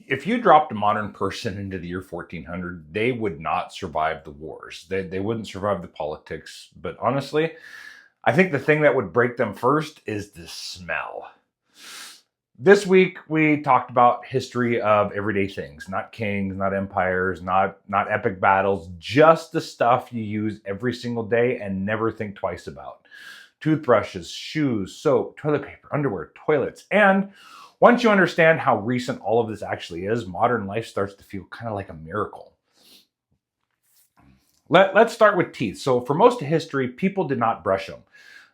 If you dropped a modern person into the year 1400, they would not survive the wars. They wouldn't survive the politics. But honestly, I think the thing that would break them first is the smell. This week we talked about history of everyday things, not kings, not empires, not epic battles, just the stuff you use every single day and never think twice about. Toothbrushes, shoes, soap, toilet paper, underwear, toilets. And once you understand how recent all of this actually is, modern life starts to feel kind of like a miracle. Let's start with teeth. So for most of history, people did not brush them.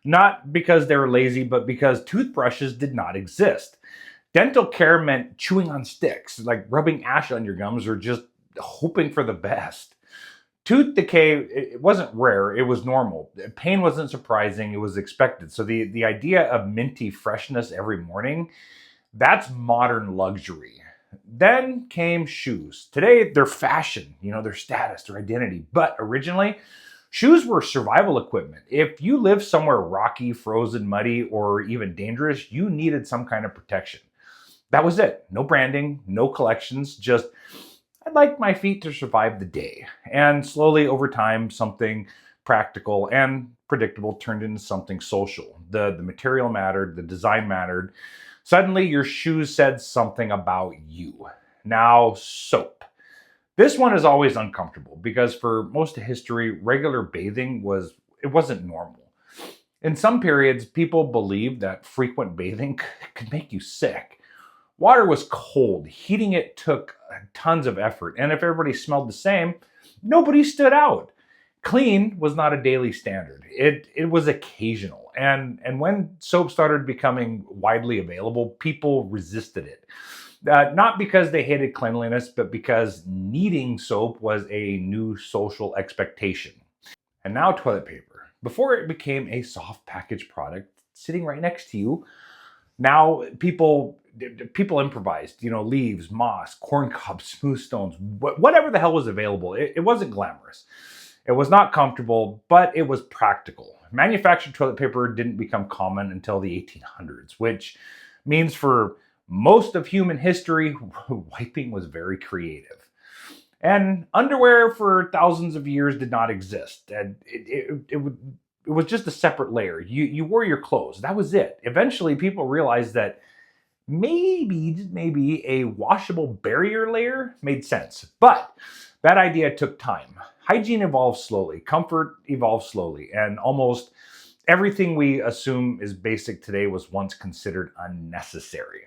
Not because they were lazy, but because toothbrushes did not exist. Dental care meant chewing on sticks, like rubbing ash on your gums or just hoping for the best. Tooth decay, it wasn't rare, it was normal. Pain wasn't surprising, it was expected. So the idea of minty freshness every morning, that's modern luxury. Then came shoes. Today, they're fashion, their status, their identity. But originally, shoes were survival equipment. If you lived somewhere rocky, frozen, muddy, or even dangerous, you needed some kind of protection. That was it. No branding, no collections, just I'd like my feet to survive the day. And slowly over time, something practical and predictable turned into something social. The material mattered, the design mattered. Suddenly, your shoes said something about you. Now, soap. This one is always uncomfortable because for most of history, regular bathing wasn't normal. In some periods, people believed that frequent bathing could make you sick. Water was cold. Heating it took tons of effort. And if everybody smelled the same, nobody stood out. Clean was not a daily standard. It was occasional. And when soap started becoming widely available, people resisted it. Not because they hated cleanliness, but because needing soap was a new social expectation. And now toilet paper. Before it became a soft packaged product sitting right next to you, now people improvised, leaves, moss, corn cobs, smooth stones, whatever the hell was available. It wasn't glamorous. It was not comfortable, but it was practical. Manufactured toilet paper didn't become common until the 1800s, which means for most of human history, wiping was very creative. And underwear for thousands of years did not exist. And it was just a separate layer. You wore your clothes. That was it. Eventually, people realized that maybe, just maybe, a washable barrier layer made sense. But that idea took time. Hygiene evolved slowly. Comfort evolved slowly. And almost everything we assume is basic today was once considered unnecessary.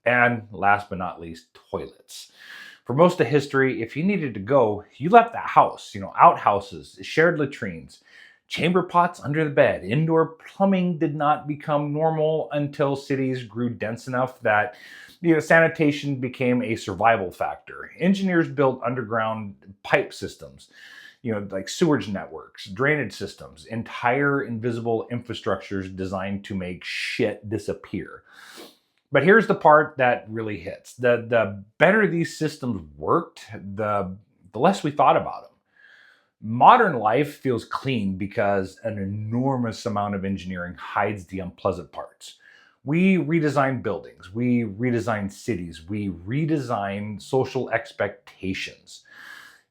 And last but not least, toilets. For most of history, if you needed to go, you left the house, outhouses, shared latrines, chamber pots under the bed. Indoor plumbing did not become normal until cities grew dense enough that sanitation became a survival factor. Engineers built underground pipe systems, like sewage networks, drainage systems, entire invisible infrastructures designed to make shit disappear. But here's the part that really hits. The better these systems worked, the less we thought about them. Modern life feels clean because an enormous amount of engineering hides the unpleasant parts. We redesign buildings, we redesign cities, we redesign social expectations.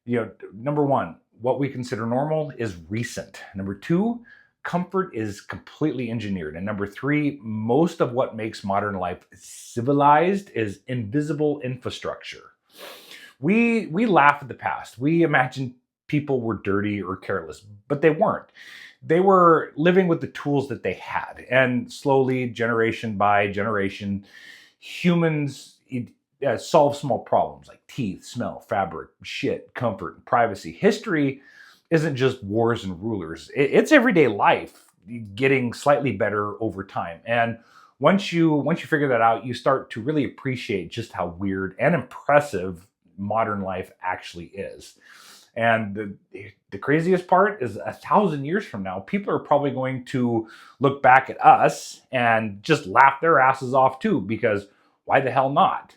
Number one, what we consider normal is recent. Number two, comfort is completely engineered. And number three, most of what makes modern life civilized is invisible infrastructure. We laugh at the past. We imagine people were dirty or careless, but they weren't. They were living with the tools that they had. And slowly, generation by generation, humans solve small problems like teeth, smell, fabric, shit, comfort, privacy. History isn't just wars and rulers. It's everyday life getting slightly better over time. And once you figure that out, you start to really appreciate just how weird and impressive modern life actually is. And the craziest part is 1,000 years from now, people are probably going to look back at us and just laugh their asses off too, because why the hell not?